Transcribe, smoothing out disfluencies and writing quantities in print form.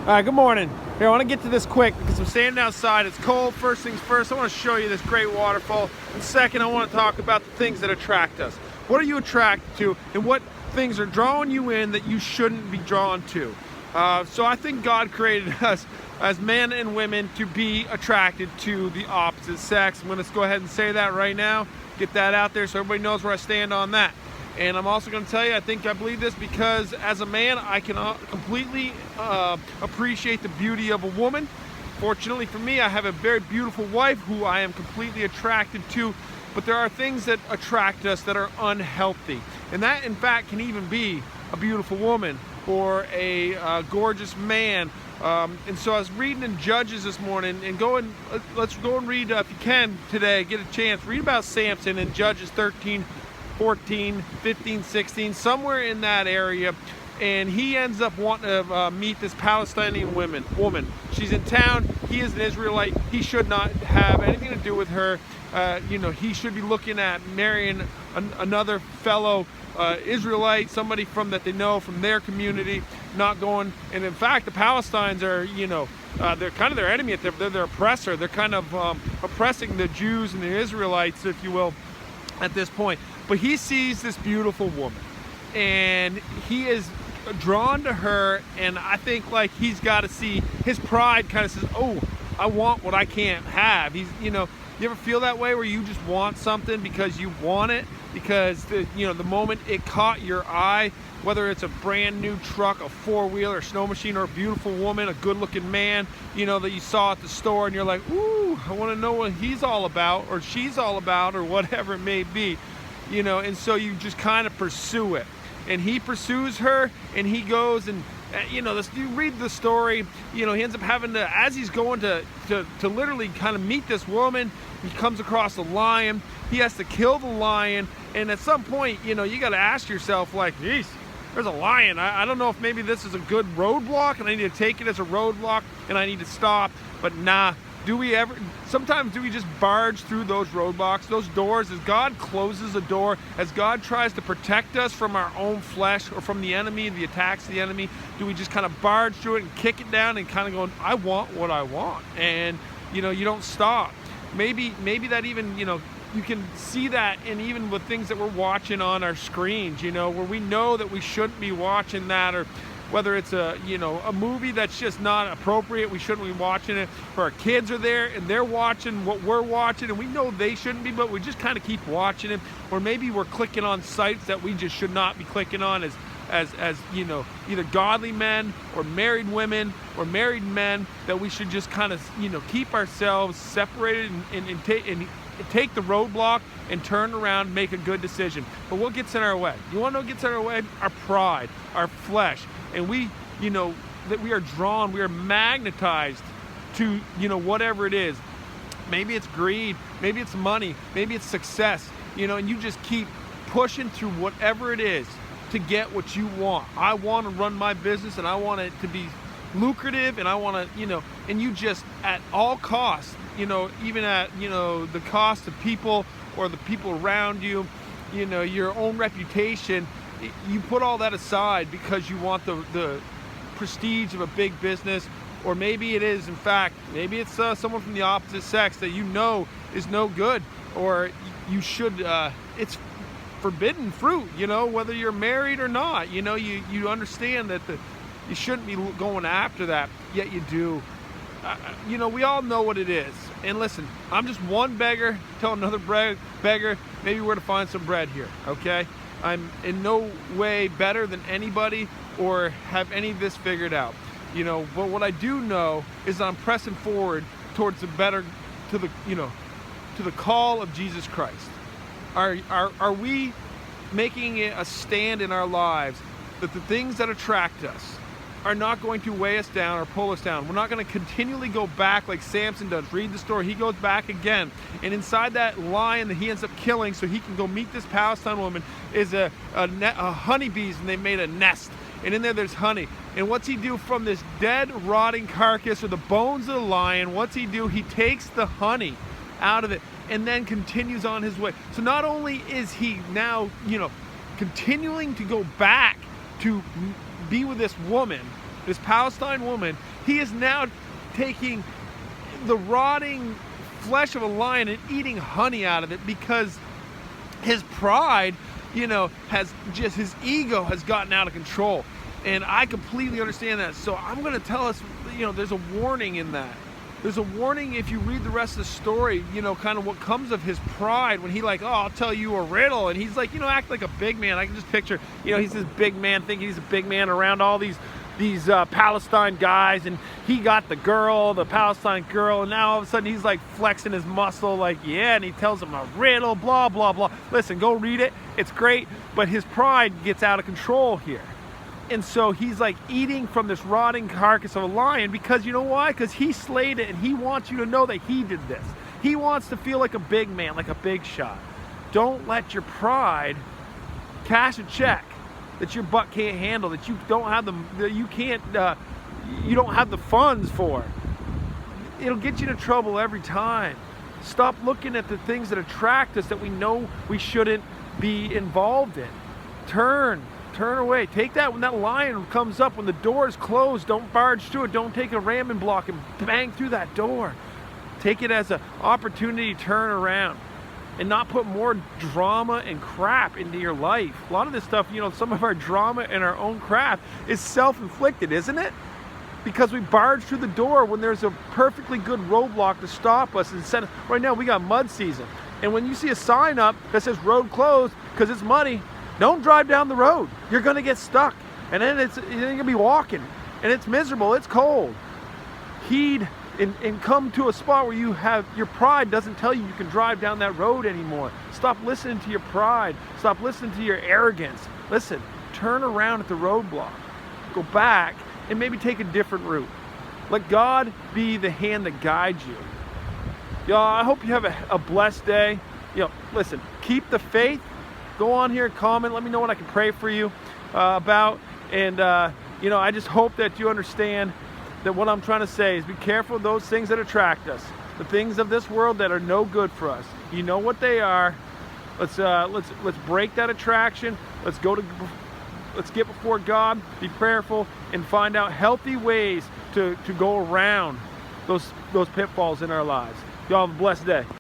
All right, good morning. Here, I want to get to this quick because I'm standing outside. It's cold. First things first, I want to show you this great waterfall. And second, I want to talk about the things that attract us. What are you attracted to, and what things are drawing you in that you shouldn't be drawn to? So I think God created us as men and women to be attracted to the opposite sex. I'm going to go ahead and say that right now. Get that out there so everybody knows where I stand on that. And I'm also going to tell you, I believe this because as a man, I can completely appreciate the beauty of a woman. Fortunately for me, I have a very beautiful wife who I am completely attracted to. But there are things that attract us that are unhealthy. And that, in fact, can even be a beautiful woman or a gorgeous man. And so I was reading in Judges this morning, and let's go and read, if you can today, get a chance, read about Sampson in Judges 13, 14, 15, 16, somewhere in that area. And he ends up wanting to meet this Palestinian woman. She's in town. He is an Israelite. He should not have anything to do with her. He should be looking at marrying another fellow Israelite, somebody that they know from their community, not going. And in fact, the Palestinians are, they're kind of their enemy. They're their oppressor. They're kind of oppressing the Jews and the Israelites, if you will, at this point. But he sees this beautiful woman, and he is drawn to her, and I think he's got to see, his pride kind of says, oh, I want what I can't have. You ever feel that way where you just want something because you want it, because the moment it caught your eye, whether it's a brand new truck, a four-wheeler, a snow machine, or a beautiful woman, a good-looking man, that you saw at the store, and you're like, ooh, I want to know what he's all about, or she's all about, or whatever it may be, and so you just kind of pursue it. And he pursues her, and he goes and, you read the story, he ends up having to, as he's going to literally kind of meet this woman, he comes across a lion. He has to kill the lion, and at some point, you got to ask yourself, geez, there's a lion. I don't know if maybe this is a good roadblock, and I need to take it as a roadblock, and I need to stop, but nah. Sometimes do we just barge through those roadblocks, those doors, as God closes a door, as God tries to protect us from our own flesh or from the enemy, the attacks of the enemy? Do we just kind of barge through it and kick it down and kind of go, I want what I want? And, you don't stop. Maybe that even, you can see that in even with things that we're watching on our screens, where we know that we shouldn't be watching that, or whether it's a movie that's just not appropriate, we shouldn't be watching it, or our kids are there and they're watching what we're watching and we know they shouldn't be, but we just kind of keep watching it. Or maybe we're clicking on sites that we just should not be clicking on as either godly men or married women or married men, that we should just kind of keep ourselves separated and take the roadblock and turn around, make a good decision. But what gets in our way? You want to know what gets in our way? Our pride, our flesh. And we, that we are drawn, we are magnetized to, whatever it is. Maybe it's greed, maybe it's money, maybe it's success, and you just keep pushing through whatever it is to get what you want. I want to run my business, and I want it to be lucrative, and I want to, and you just at all costs, even at, the cost of people or the people around you, your own reputation, you put all that aside because you want the prestige of a big business. Or maybe it is, in fact, maybe it's someone from the opposite sex that is no good, or you should, it's forbidden fruit, whether you're married or not, you understand that you shouldn't be going after that, yet you do. We all know what it is. And listen, I'm just one beggar, tell another beggar, maybe where to find some bread here, okay? I'm in no way better than anybody or have any of this figured out, but what I do know is that I'm pressing forward towards to the call of Jesus Christ. Are we making it a stand in our lives that the things that attract us are not going to weigh us down or pull us down? We're not going to continually go back like Sampson does. Read the story. He goes back again. And inside that lion that he ends up killing so he can go meet this Palestine woman is a honeybees, and they made a nest. And in there's honey. And what's he do from this dead, rotting carcass or the bones of the lion? What's he do? He takes the honey out of it and then continues on his way. So not only is he now, continuing to go back to be with this woman, this Palestine woman, He is now taking the rotting flesh of a lion and eating honey out of it because his pride, has just, his ego has gotten out of control. And I completely understand that. So I'm going to tell us, there's a warning in that. There's a warning if you read the rest of the story, kind of what comes of his pride when he I'll tell you a riddle. And he's act like a big man. I can just picture, he's this big man thinking he's a big man around all these Palestine guys, and he got the Palestine girl, and now all of a sudden he's flexing his muscle, and he tells him a riddle, blah, blah, blah. Listen, go read it. It's great, but his pride gets out of control here. And so he's eating from this rotting carcass of a lion because you know why? Because he slayed it, and he wants you to know that he did this. He wants to feel like a big man, like a big shot. Don't let your pride cash a check that your butt can't handle, that you don't have you don't have the funds for. It'll get you into trouble every time. Stop looking at the things that attract us that we know we shouldn't be involved in. Turn away. Take that when that lion comes up, when the door is closed, don't barge through it. Don't take a ramming block and bang through that door. Take it as an opportunity to turn around and not put more drama and crap into your life. A lot of this stuff, some of our drama and our own crap is self-inflicted, isn't it? Because we barge through the door when there's a perfectly good roadblock to stop us. And right now we got mud season. And when you see a sign up that says road closed because it's muddy, don't drive down the road. You're going to get stuck. And then you're going to be walking. And it's miserable. It's cold. Heed and come to a spot where your pride doesn't tell you can drive down that road anymore. Stop listening to your pride. Stop listening to your arrogance. Listen, turn around at the roadblock. Go back and maybe take a different route. Let God be the hand that guides you. Y'all, I hope you have a blessed day. Listen, keep the faith. Go on here and comment. Let me know what I can pray for you about. And, I just hope that you understand that what I'm trying to say is be careful of those things that attract us. The things of this world that are no good for us. You know what they are. Let's break that attraction. Let's get before God, be prayerful, and find out healthy ways to go around those pitfalls in our lives. Y'all have a blessed day.